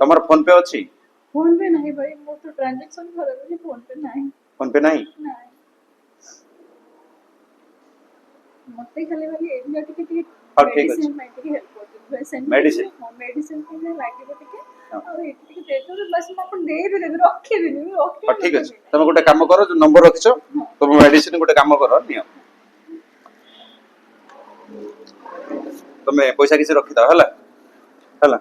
तमर फोन पे अछि फोन पे नहीं भाई मो तो ट्रांजैक्शन करे बोली फोन पे नहीं नहीं नहीं मते खाली वाली एरिया टिके हां ठीक अछि मेडिसिन में टिके हेल्प कर पेशेंट मेडिसिन मेडिसिन के लिए लागिबो टिके और एटी टिके देतो तो बस मैं अपन दे भी देबे रखी भी नहीं रखी हां ठीक अछि तमे गोटे काम करो जो नंबर रखिछो तुम मेडिसिन गोटे काम करो नियो तमे पैसा किसी रखि दो हला हला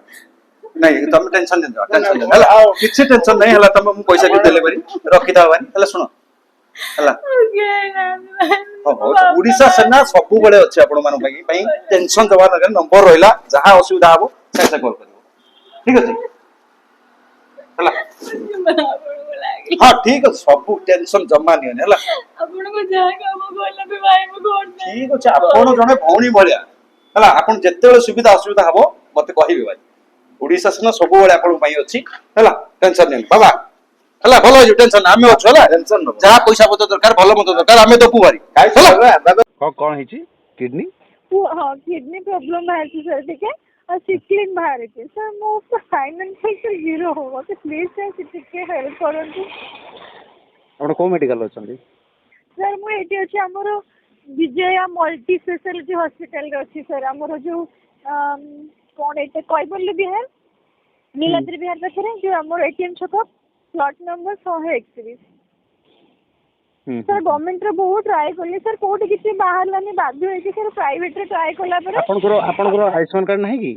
नहीं तुम टेंशन नहीं हला किछि टेंशन नहीं हला तुम मु पैसा के देले बरी रखि दो बानी हला सुनो हला ओडिशा सेना सबु बेले अछि आपण मान पई टेंशन जवा लगे नंबर रहला जहां असुविधा हबो से कॉल करिवो ठीक अछि हला हां ठीक अछि सबु टेंशन जमा नहीं हला आपण को जा काम कोला भी भाई मो कोन ठीक अछि आपण जने भौणी भलिया हला आपण जेते सुविधा असुविधा हबो मते कहिबे भाई ओडिशा सेना सबु बेले आपण पई अछि हला टेंशन नहीं बाबा हला भलो हो टेंशन आमे अछु हला टेंशन न जहां पैसा पतो दरकार भलो मतो दरकार आमे दपु बारी हला कोन हिची किडनी हां किडनी प्रॉब्लम है सर ठीक है और सिकलिंग बाहर है सर मो फाइनेंशियल जीरो हो मते प्लीज सर ठीक हेल्प करंतु आपण को मेडिकल अछंदी सर मु एटी अछि हमरो विजया मल्टी स्पेशलिटी हॉस्पिटल रे अछि सर हमरो जो कोन एते कोइबल बिहार नीलाद्रि बिहार पाखरे जो हमरो एटीएम छक प्लॉट नंबर 131 सर गवर्नमेंट रे बहुत ट्राई करली सर कोठी किछि बाहर लानी बाध्य होई कि सर प्राइवेट रे ट्राई करला पर आपन आयुष्मान कार्ड नाही की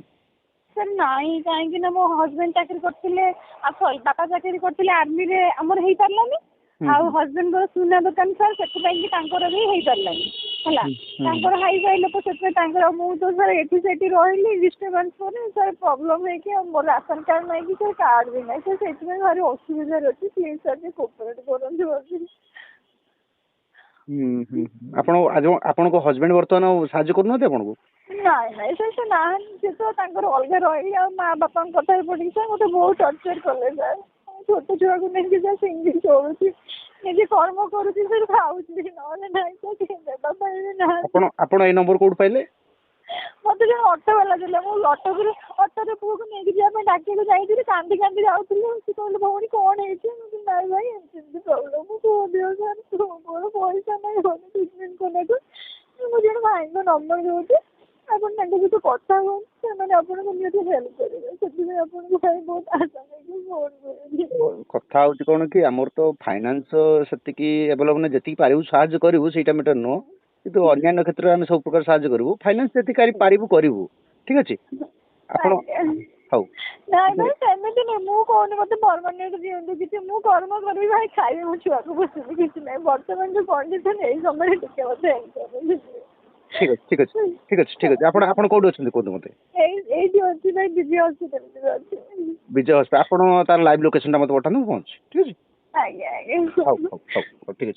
सर नाही काहे कि ना मो हस्बैंड चाकरी करथिले आ सॉरी बापा चाकरी करथिले आर्मी रे हमर हेई परलानी आ हस्बैंड को सुना दुकान सर सेति पई कि तांकर भी हेई परलानी हला तांकर हाई फाई लोक सेति तांकर मु तो सर एठी सेठी रहिली डिस्टर्बेंस होने सर प्रॉब्लम है कि मोर राशन कार्ड नाही कि सर कार्ड भी नाही सर सेति में भारी असुविधा रहछि प्लीज सर जे कोऑपरेट करन दिवसी आपण आज आपण को हस्बैंड वर्तमान साहाय्य करनते आपण को नाही नाही सर से ना से तो तांकर अलग रही आ मां बापा कथा पड़ी सर मते बहुत टॉर्चर करले सर छोटे छुआ को नहीं जा सिंगिंग करूची निजे कर्म करूची सर खाउची नले नाही तो के देबा पाइबे ना आपण ए नंबर कोड पाइले मते जो ऑटो वाला देले मो ऑटो रे पुओ को नेकी जा मैं डाके को जाई थी कांदी कांदी जाउतली से कहले भौणी कोन है छी मुझे नाही भाई एमती प्रॉब्लम को दियो सर तो मोर पैसा नहीं होने ट्रीटमेंट कोने को मुझे भाई को नंबर दोते आपण तांके जो କଥା हो से माने आपण को नियति हेल्प करिवे सेति में आपण को भाई बहुत आशा है कि फोन करे କଥା होची कोन कि हमर तो फाइनेंस सेति की अवेलेबल न जति पारिबु साहाय्य करिवु सेटा मेटर नो किंतु अन्य क्षेत्र में सब प्रकार साहाय्य करिवु फाइनेंस जति करी पारिबु करिवु ठीक अछि आपण हौ नाही भाई सेमिति नै मु कोन मते परमानेंट दियंतु कि मु कर्म करबी भाई खाइबे मु छुआ को बसबी किछ नै वर्तमान जो कंडीशन एई समय टिके मते हेल्प करे ठीक है ठीक है ठीक है ठीक है आपण कोड अछन कोड मते ए जो अछि भाई विजय हॉस्पिटल अछि विजय हॉस्पिटल आपण तार लाइव लोकेशन ता मते पठानु पहुंच ठीक है आगे आगे हौ ठीक है